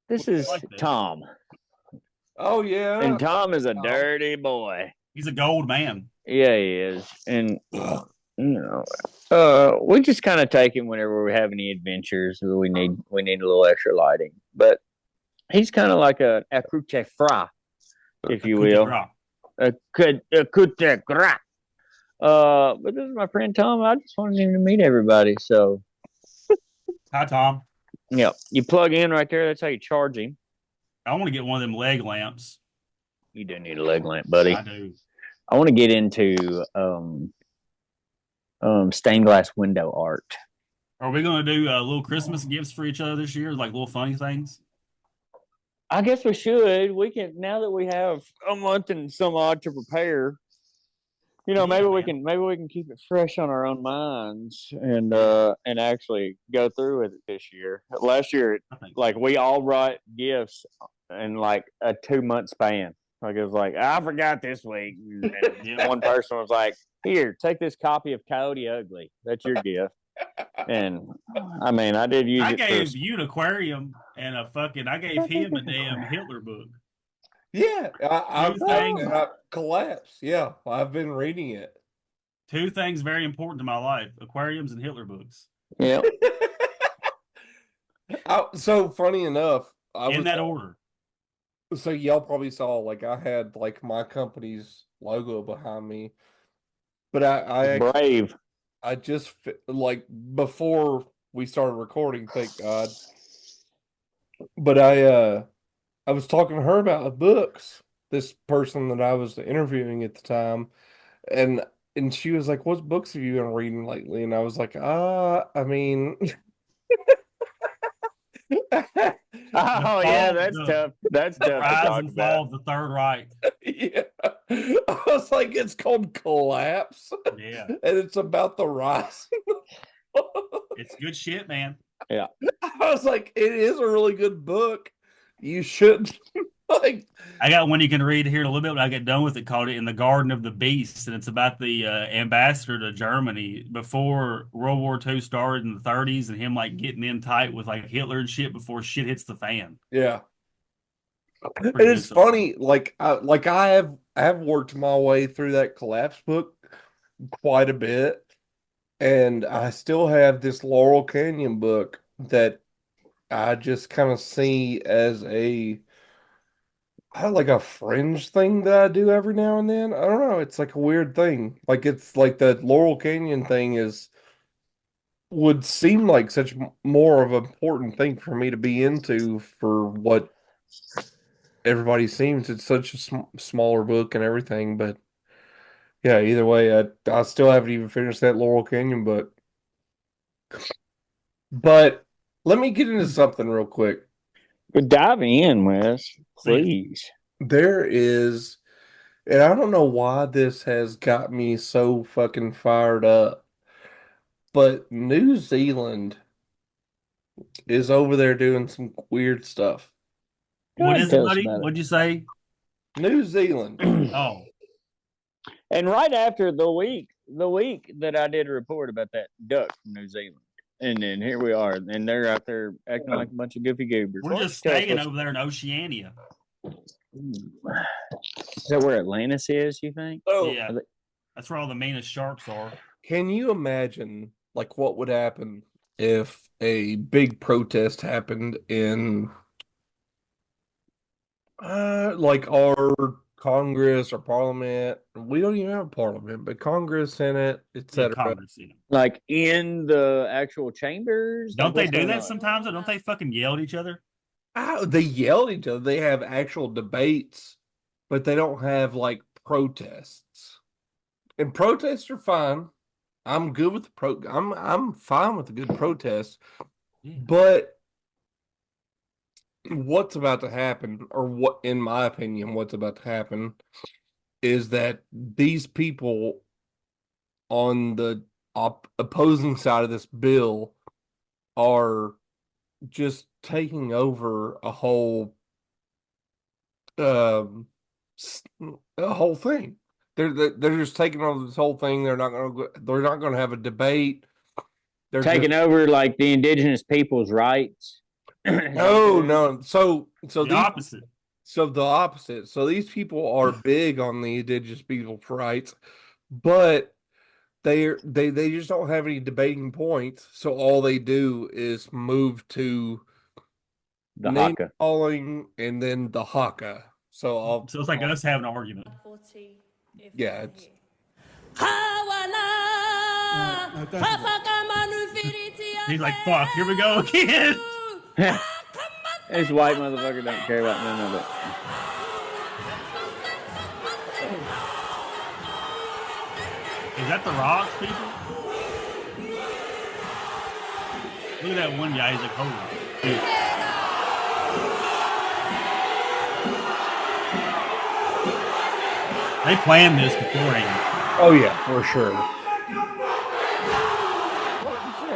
This is like this. Tom. Oh yeah. And Tom is a dirty boy. He's a gold man. Yeah, he is. And We just kind of take him whenever we have any adventures. We need a little extra lighting, but he's kind of like a coup de frais, if you Coup de will. grace. A coup de grace. But this is my friend Tom. I just wanted him to meet everybody. So, Hi, Tom. yeah, you plug in right there. That's how you charge him. I want to get one of them leg lamps. You do need a leg lamp, buddy. I do. I want to get into stained glass window art. Are we going to do little Christmas gifts for each other this year, like little funny things? I guess we should. We can now that we have a month and some odd to prepare. Yeah, maybe we man. can keep it fresh on our own minds and actually go through with it this year. Last year, I think like we all brought gifts in like a 2 month span. Like it was like I forgot this week, and Yeah. one person was like, "Here, take this copy of Coyote Ugly. That's your gift." And I mean, I did use I it gave you an aquarium and I gave him a damn Hitler book. Yeah, Two things, collapse. Yeah, I've been reading it. two things very important to my life: aquariums and Hitler books. Yeah. So funny enough, In that order. So y'all probably saw like I had like my company's logo behind me, but Brave. I just like before we started recording, thank God. But I was talking to her about books. This person that I was interviewing at the time, and she was like, "What books have you been reading lately?" And I was like, I mean." Oh yeah, that's tough. That's tough to Rise talk and about. fall of the Third Reich. Yeah. I was like, it's called Collapse. Yeah. And it's about the rise. It's good shit, man. Yeah. I was like, it is a really good book. You should like I got one you can read here in a little bit when I get done with it called In the Garden of the Beast. And it's about the ambassador to Germany before World War II started in the 30s and him like getting in tight with like Hitler and shit before shit hits the fan. yeah. And Pretty it's good so far. funny, I have worked my way through that Collapse book quite a bit. And I still have this Laurel Canyon book that I just kind of see as like a fringe thing that I do every now and then. I don't know. It's like a weird thing. Like it's like the Laurel Canyon thing would seem like such more of an important thing for me to be into for what everybody seems. It's such a smaller book and everything, but yeah, either way, I still haven't even finished that Laurel Canyon book. But let me get into something real quick. But dive in, Wes, please. There is, and I don't know why this has got me so fucking fired up, but New Zealand is over there doing some weird stuff. Go What ahead is and it, tell us buddy? about What'd you say? New Zealand. Oh, And right after the week that I did a report about that duck from New Zealand, and then here we are, and they're out there acting like a bunch of goofy goobers. we're just staying over there in Oceania. Is that where Atlantis is? You think? So, Yeah. That's where all the meanest sharks are. can you imagine like what would happen if a big protest happened in like our Congress or Parliament? We don't even have a Parliament, but Congress, Senate, Yeah, etc. Congress, you know. Like in the actual chambers? Don't Like, they what's do going that on? sometimes? Or don't they fucking yell at each other? They yell at each other. They have actual debates, but they don't have like protests. And protests are fine. I'm good with I'm fine with a good protest. Yeah. But what's about to happen, or what, in my opinion, what's about to happen is that these people on the opposing side of this bill are just taking over um a whole thing. They're just taking over this whole thing. They're not going to have a debate. They're Taking over like the indigenous people's rights. no. So The opposite. So the opposite. So these people are big on the indigenous people's rights, but they just don't have any debating points, so all they do is move to The name haka. calling and then the haka. So So it's like us having an argument. yeah, it's He's like, fuck, here we go again. This white motherfucker don't care about none of it. Is that the rocks, people? Look at that one guy. He's like, holy shit. They planned this beforehand. oh yeah, for sure.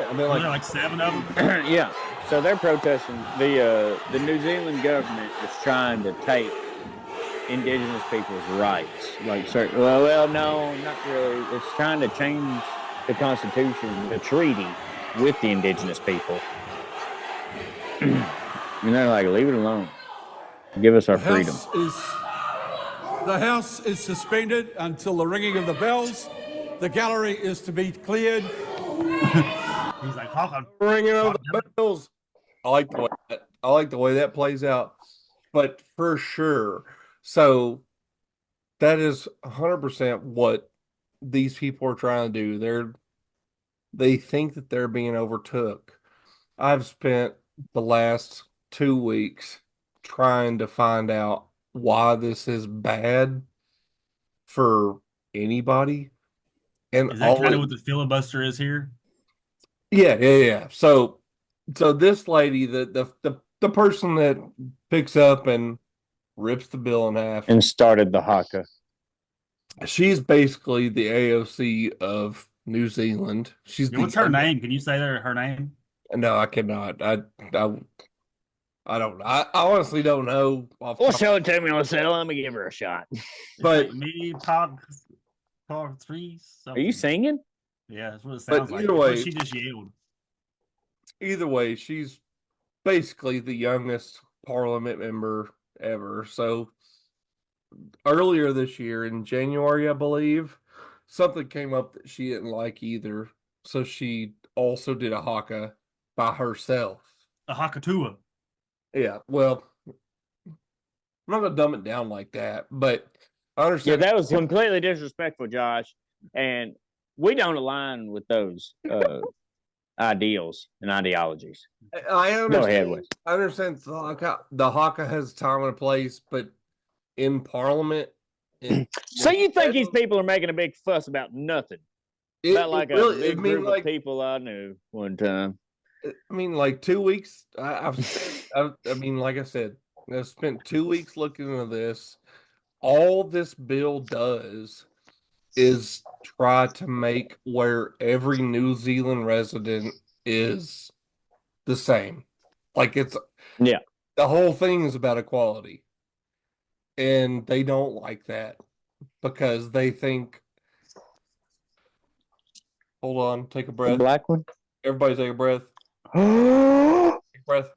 I mean, Wasn't there like like 7 of them? Yeah. So they're protesting. The New Zealand government is trying to take indigenous people's rights. Like, well, no, not really. It's trying to change the Constitution, the treaty with the indigenous people. And they're like, leave it alone. Give us our freedom. The House is suspended until the ringing of the bells. The gallery is to be cleared. He's like, Hawk, ringing of the bells. I like the way that plays out, but for sure. So that is 100% what these people are trying to do. They think that they're being overtook. I've spent the last 2 weeks trying to find out why this is bad for anybody. And is that kind of what the filibuster is here? yeah. So this lady, the person that picks up and rips the bill in half, And started the haka. she's basically the AOC of New Zealand. She's Yeah, what's her name? Can you say her name? No, I cannot. I don't know. I honestly don't know. Well, show it to me, Lucille. Let me give her a shot. But like me, Pog 3. Are you singing? Yeah, that's what it But sounds like. either That's what way- she just yelled. either way, she's basically the youngest parliament member ever. So earlier this year in January, I believe, something came up that she didn't like either. So she also did a haka by herself. A Hakatua. Yeah, well, I'm not gonna dumb it down like that, but I Yeah, understand. that was completely disrespectful, Josh. And we don't align with those ideals and ideologies. I Go understand. ahead, Wes. I understand the haka has a time and a place, but in Parliament, So you think these people are making a big fuss about nothing? About like a big group of people I knew one time. I mean, like 2 weeks. I mean, like I said, I've spent 2 weeks looking into this. All this bill does is try to make where every New Zealand resident is the same. Like Yeah. the whole thing is about equality. And they don't like that because they think, hold on, take a The breath. black one? Everybody take a breath. Oh, Take a breath.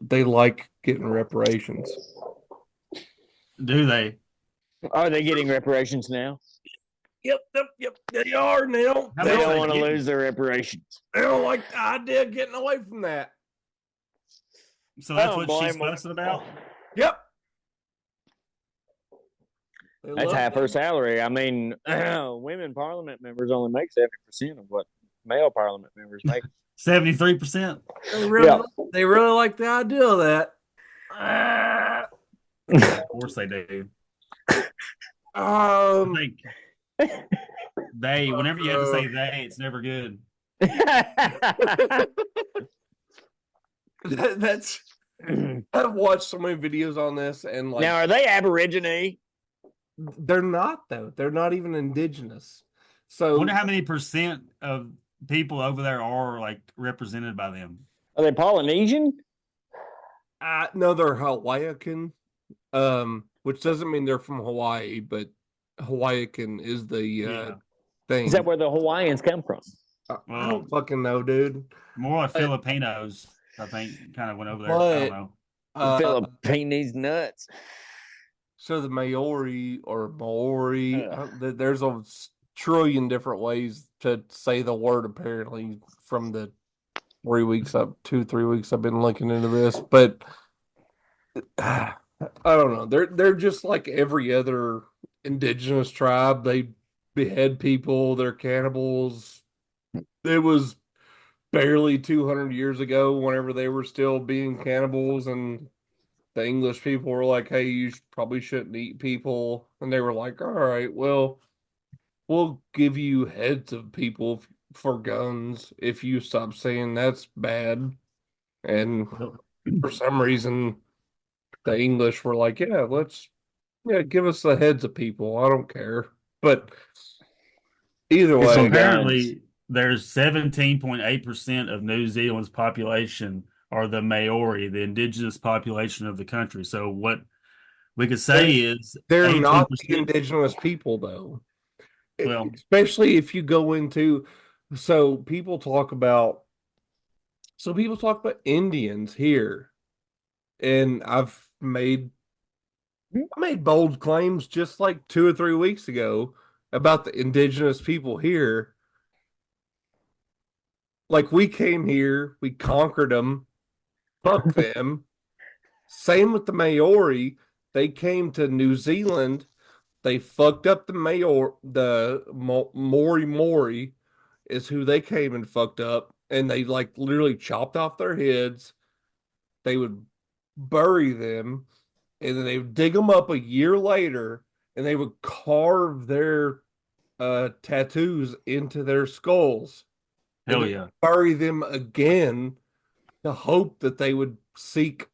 They like getting reparations. Do they? are they getting reparations now? Yep. They are now. How They much don't they want to getting? lose their reparations. They don't like the idea of getting away from that. So that's don't what she's blame 'em. fussing about? Yep. They That's love half her that. salary. I mean, women parliament members only make 70% of what male parliament members make. 73%? They really like the idea of that. Of course they do. I think they, whenever you have to say they, it's never good. That's I've watched so many videos on this, and like Now, are they Aborigine? they're not though. They're not even indigenous. I So wonder how many percent of people over there are like represented by them. Are they Polynesian? no, they're Hawaiian, which doesn't mean they're from Hawaii, but Hawaiian is the Yeah. thing. Is that where the Hawaiians come from? I don't fucking know, dude. More like Filipinos, I think, kind of went over there. I But- don't know. Uh, Philippines nuts. So the Maori or Maori, there's a trillion different ways to say the word. Apparently, from the 3 weeks up, 2 3 weeks I've been looking into this, but I don't know. They're just like every other indigenous tribe. They behead people. They're cannibals. It was barely 200 years ago, whenever they were still being cannibals, and the English people were like, "Hey, you probably shouldn't eat people," and they were like, "All right, well, we'll give you heads of people for guns if you stop saying that's bad." And for some reason, the English were like, yeah, give us the heads of people. I don't care." But either So Some way, guns. apparently, there's 17.8% of New Zealand's population are the Maori, the indigenous population of the country. So what we could say is they're not the 18%. indigenous people, though. Well, Especially if you go into, so people talk about Indians here, and I made bold claims just like 2 or 3 weeks ago about the indigenous people here. Like, we came here, we conquered them, fuck them. Same with the Maori. They came to New Zealand. They fucked up the Mori Mori is who they came and fucked up, and they like literally chopped off their heads. They would bury them, and then they would dig them up a year later, and they would carve their tattoos into their skulls, and hell then yeah. bury them again to hope that they would seek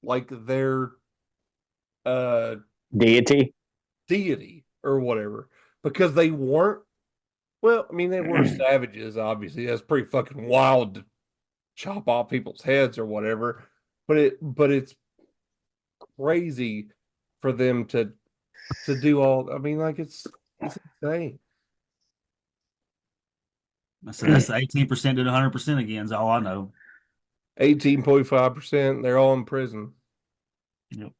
like their uh Deity. deity or whatever, because they weren't, well, I mean, they were savages, obviously. That's pretty fucking wild to chop off people's heads or whatever. But it's crazy for them to do all, I mean, like, it's insane. So that's 18% to 100% again, is all I know. 18.5%, they're all in prison. Yep.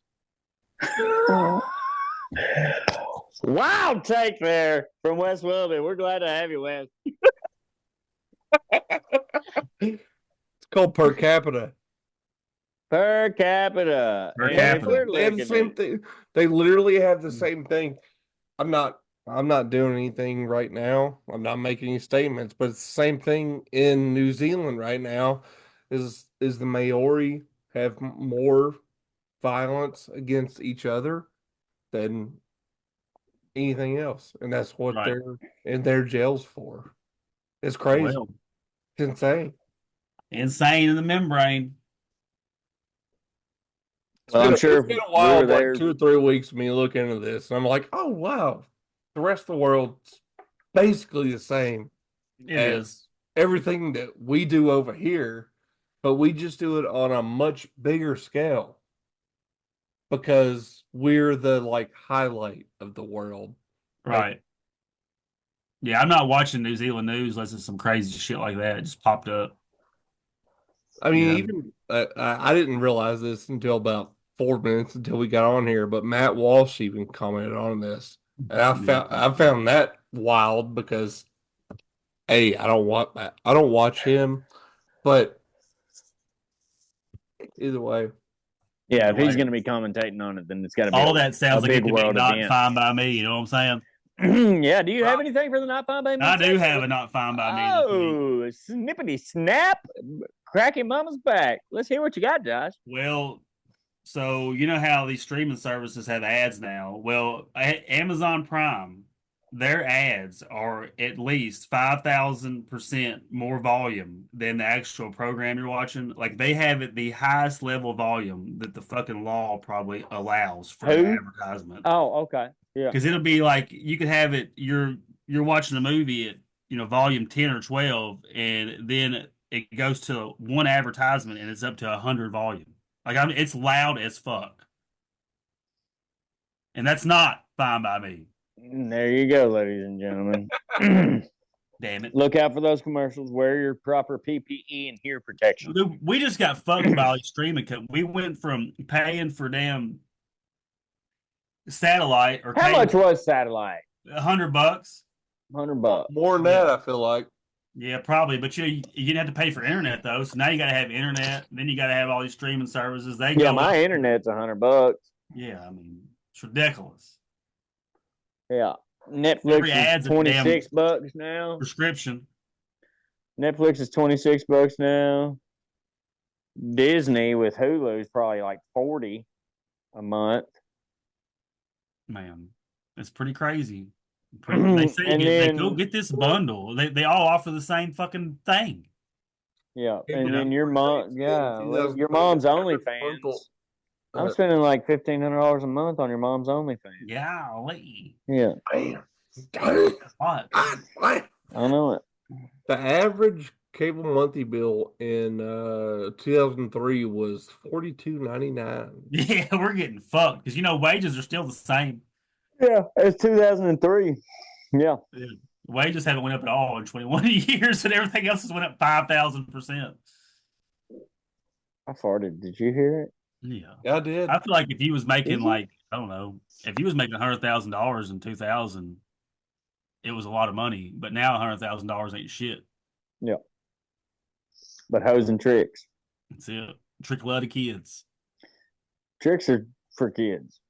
Wild take there from Wes Willoughby. We're glad to have you, Wes. It's called per capita. Per capita. Per And if capita. we're They have the looking same at thing. They literally have the same thing. I'm not doing anything right now. I'm not making any statements, but it's the same thing in New Zealand right now. Is the Maori have more violence against each other than anything else, and that's what Right. they're in their jails for. It's crazy. Well, It's insane. insane in the membrane. Well, I'm sure It's been if a we were wild, like there. 2 or 3 weeks of me looking into this, and I'm like, oh wow, the rest of the world's basically the same It as is. everything that we do over here, but we just do it on a much bigger scale because we're the like highlight of the world. Right. Yeah, I'm not watching New Zealand news unless it's some crazy shit like that. It just popped up. I mean, Yeah. even I didn't realize this until about 4 minutes until we got on here, but Matt Walsh even commented on this, and I found that wild because hey, I don't watch him, but either way, Yeah, if he's Anyway, going to be commentating on it, then it's got to be all a that sounds like it big could be world not event. fine by me. You know what I'm saying? Yeah, do you have anything for the Not Fine by Me I do segment? have a not fine by me this week. Oh, snippity snap. Cracking mama's back. Let's hear what you got, Josh. Well, so you know how these streaming services have ads now? Well, Amazon Prime, their ads are at least 5,000% more volume than the actual program you're watching. Like they have it the highest level volume that the fucking law probably allows for an Who? advertisement. Oh, okay. Yeah. Because it'll be like you could have it, you're watching a movie at volume 10 or 12, and then it goes to one advertisement and it's up to 100 volume. Like it's loud as fuck, and that's not fine by me. There you go, ladies and gentlemen. Damn it! Look out for those commercials. Wear your proper PPE and hear protection. Dude, we just got fucked by streaming. We went from paying for damn satellite or How cable, much was satellite? $100. $100. More than that, I feel like. Yeah, probably. But you didn't have to pay for internet though. So now you got to have internet. Then you got to have all these streaming services. They Yeah, go my up. internet's $100. Yeah, I mean it's ridiculous. Yeah, Every Netflix ad's is a damn $26 now. prescription. Netflix is $26 now. Disney with Hulu is probably like 40 a month. Man, it's pretty crazy. They say And they go then get this bundle. They all offer the same fucking thing. yeah, Yeah, and you then know, your mom, your mom's OnlyFans. I'm Uh, spending like $1,500 a month on your mom's OnlyFans. Golly. Yeah, Damn. What? I know it. The average cable monthly bill in 2003 was $42.99. Yeah, we're getting fucked because wages are still the same. Yeah, it's 2003. Yeah. Yeah. Wages haven't went up at all in 21 years, and everything else has went up 5,000%. I farted. Did you hear it? Yeah, Yeah, I did. I feel like if he was making Did you? like I don't know, if he was making $100,000 in 2000, it was a lot of money. But now $100,000 ain't shit. Yeah. But hoes and tricks. That's it. Trick a lot of kids. Tricks are for kids.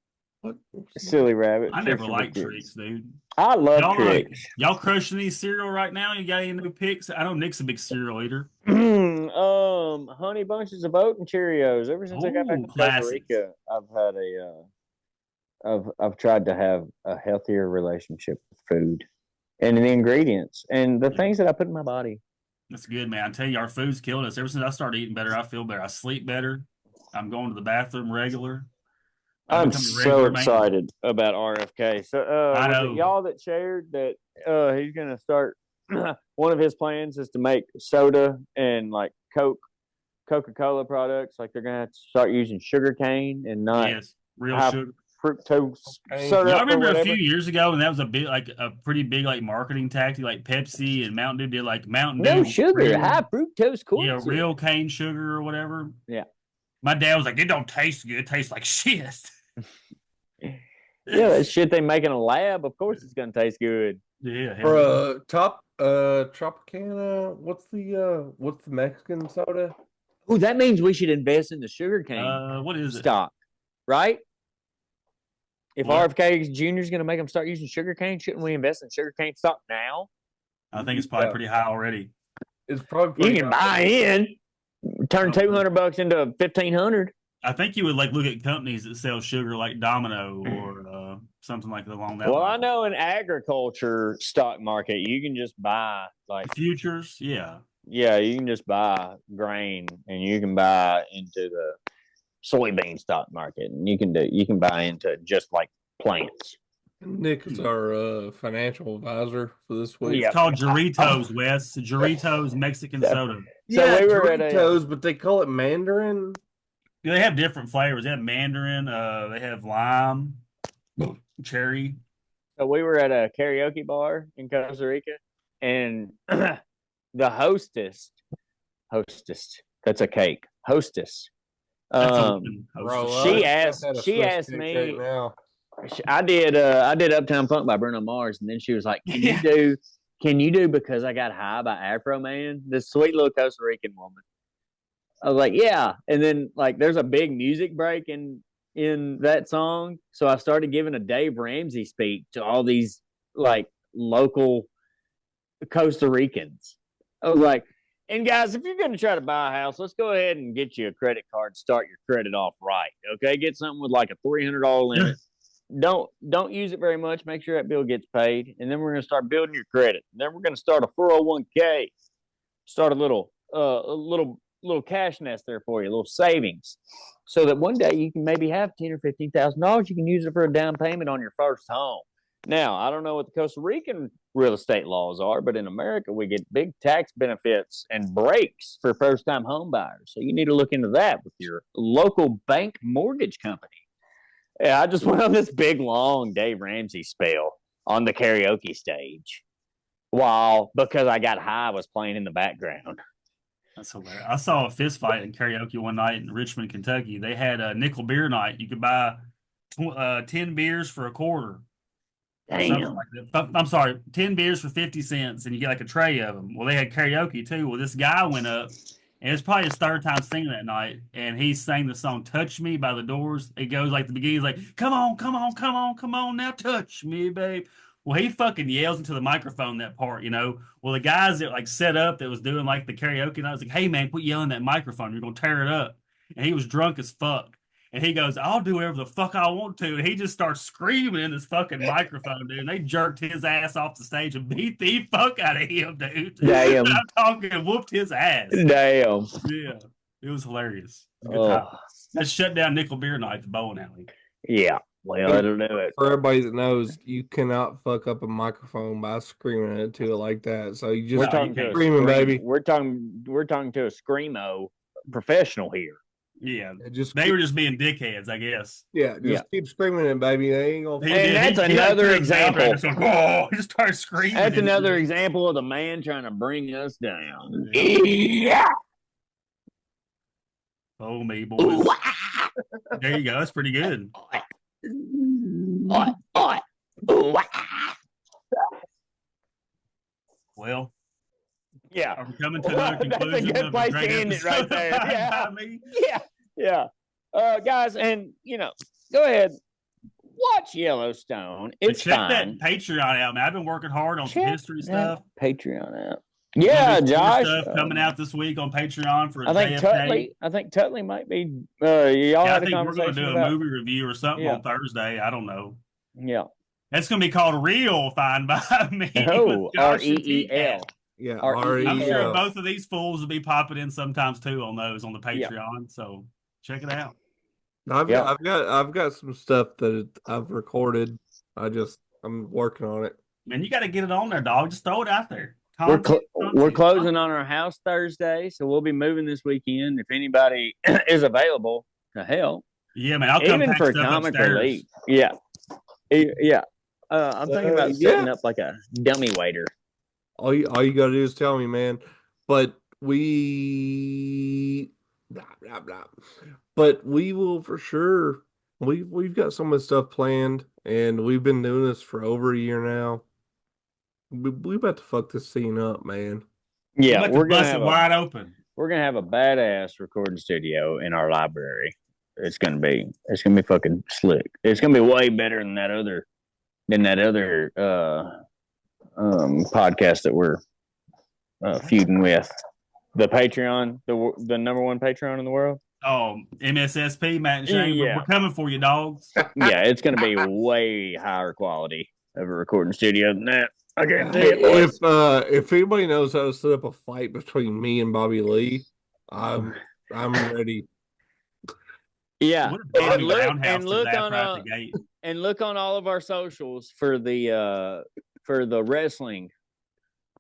What? Silly rabbit. I Tricks never are for liked kids. tricks, dude. I love Y'all tricks. y'all crushing these cereal right now? You got any new picks? I know Nick's a big cereal eater. Honey bunches of oat and Cheerios. Ever since I got back Ooh, from Costa classics. Rica, I've had I've tried to have a healthier relationship with food and the ingredients and the things that I put in my body. That's good, man. I tell you, our food's killed us. Ever since I started eating better, I feel better. I sleep better. I'm going to the bathroom regular. I'm becoming a so regular man. excited about RFK. So I was know. it y'all that shared that he's gonna start one of his plans is to make soda and like Coca-Cola products, like they're gonna have to start using sugar cane and not Yes, real high sugar. fructose Okay. syrup Y'all or remember a whatever. few years ago, and that was a pretty big like marketing tactic, like Pepsi and Mountain Dew did, like Mountain No Dew sugar, real- high fructose corn yeah, syrup. real cane sugar or whatever. Yeah. My dad was like, "It don't taste good. It tastes like shit." Yeah, that shit they make in a lab. Of course, it's gonna taste good. Yeah. For Tropicana, what's the Mexican soda? Oh, that means we should invest in the sugar cane What is it? stock, right? If What? RFK Jr. is going to make them start using sugar cane, shouldn't we invest in sugar cane stock now? I think it's probably Yeah. pretty high already. It's probably You pretty can high. buy in, turn Oh. $200 into $1,500. I think you would like look at companies that sell sugar like Domino or something like that along that Well, line. I know in agriculture stock market, you can just buy like Futures, yeah. yeah, you can just buy grain and you can buy into the soybean stock market, and you can buy into just like plants. Nick is our financial advisor for this week. Yeah. It's called Doritos, Wes. Doritos Mexican soda. So Yeah, we were at a- Doritos, but they call it Mandarin. They have different flavors. They have mandarin. They have lime, cherry. So we were at a karaoke bar in Costa Rica, and the hostess, that's a cake. Hostess. That's a Bro, She I asked- had a she Swiss asked cake me- right now. I did Uptown Funk by Bruno Mars, and then she was like, Yeah. Can you do Because I Got High by Afro Man?" This sweet little Costa Rican woman. I was like, yeah. And then like there's a big music break in that song. So I started giving a Dave Ramsey speech to all these like local Costa Ricans. I was like, and guys, if you're gonna try to buy a house, let's go ahead and get you a credit card, start your credit off right. Okay. Get something with like a $300 limit. Don't use it very much. Make sure that bill gets paid. And then we're gonna start building your credit. And then we're gonna start a 401k. Start a little cash nest there for you, a little savings, so that one day you can maybe have $10,000 or $15,000. You can use it for a down payment on your first home. Now, I don't know what the Costa Rican real estate laws are, but in America, we get big tax benefits and breaks for first-time home buyers. So you need to look into that with your local bank mortgage company. Yeah, I just went on this big, long Dave Ramsey spell on the karaoke stage while Because I Got High was playing in the background. That's hilarious. I saw a fist fight in karaoke one night in Richmond, Kentucky. They had a nickel beer night. You could buy 10 beers for a quarter. Damn. Like that. I'm sorry, 10 beers for 50 cents, and you get like a tray of them. Well, they had karaoke too. Well, this guy went up, and it's probably his third time singing that night, and he sang the song "Touch Me" by the Doors. It goes like the beginning, like "Come on, come on, come on, come on, now touch me, babe." Well, he fucking yells into the microphone that part, you know. Well, the guys that like set up that was doing like the karaoke, and I was like, "Hey man, quit yelling that microphone. You're gonna tear it up." And he was drunk as fuck. And he goes, "I'll do whatever the fuck I want to." And he just starts screaming in this fucking microphone, dude. And they jerked his ass off the stage and beat the fuck out of him, dude. Damn. I'm talking, whooped his ass. Damn. Yeah. It was hilarious. It was a good Oh. time. That shut down Nickel Beer Night at the bowling alley. Yeah. Well, that'll do it. For everybody that knows, you cannot fuck up a microphone by screaming into it like that. So you We're just talking to to a screaming, baby. We're talking to a screamo professional here. Yeah. Just They were just being dickheads, I guess. keep screaming it, baby. They ain't gonna. He And did. that's He another put his mouth out example. and just went, "Oh," he just started screaming. That's another example of the man trying to bring us down. Yeah. Oh, me, boys. There you go. That's pretty good. Well, Yeah. are we coming to another That's a conclusion? good of place great to end it right episode there. of Fine Yeah. by Me? Yeah. Guys, and go ahead. Watch Yellowstone. It's Check fine. that Patreon out, man. I've been working hard on some Check history that stuff. Patreon out. Yeah, There's more Josh. stuff coming out this week on Patreon for I think JFK. Tutley might be. Y'all Yeah, I had a think we're going to conversation do a about. movie review or something Yeah. on Thursday. I don't know. Yeah. That's going to be called Real Fine by Me. Oh, with Josh and REEL. TCAT. Yeah, R-E-E-L. I'm already. sure both of these fools will be popping in sometimes too on those on the Yeah. Patreon. So check it out. I've Yeah. got some stuff that I've recorded. I'm working on it. Man, you got to get it on there, dog. Just throw it out there. We're Content. closing on our house Thursday, so we'll be moving this weekend. If anybody is available to help, Yeah, man. I'll come even pack for stuff comic upstairs. relief. Yeah. I'm thinking about setting yeah. up like a dummy waiter. All you got to do is tell me, man. But we, blah, blah, blah. But we will for sure. We've got some of the stuff planned, and we've been doing this for over a year now. We about to fuck this scene up, man. Yeah, We're we're gonna bust it have wide open. we're gonna have a badass recording studio in our library. It's gonna be fucking slick. It's gonna be way better than that other podcast that we're feuding with. The Patreon, the number one Patreon in the world. Oh, MSSP, Matt and Shane, Yeah. we're coming for you, dogs. Yeah, it's gonna be way higher quality of a recording studio than that. I guarantee it. If anybody knows how to set up a fight between me and Bobby Lee, I'm ready. Yeah, What a Bobby and look, Roundhouse and look disaster on out the gate. and look on all of our socials for the wrestling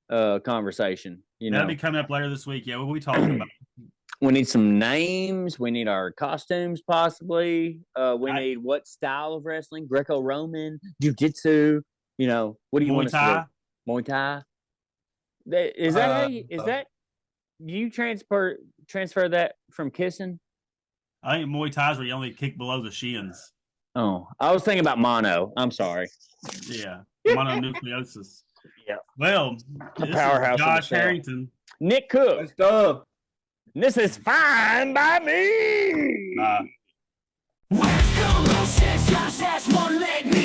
conversation. That'll be coming up later this week. Yeah, what are we talking about? We need some names. We need our costumes, possibly. We need what style of wrestling? Greco-Roman, Jiu-Jitsu. What do you want us to do? Muay Thai. Is that? Do you transfer that from kissing? I think Muay Thai is where you only kick below the shins. Oh, I was thinking about mono. I'm sorry. Yeah, mononucleosis. Yeah. Well, The this powerhouse is of the Josh cell. Harrington. Nick Cook. That's tough. This is fine by me. Uh, West Coast, Josh, that's one leg me.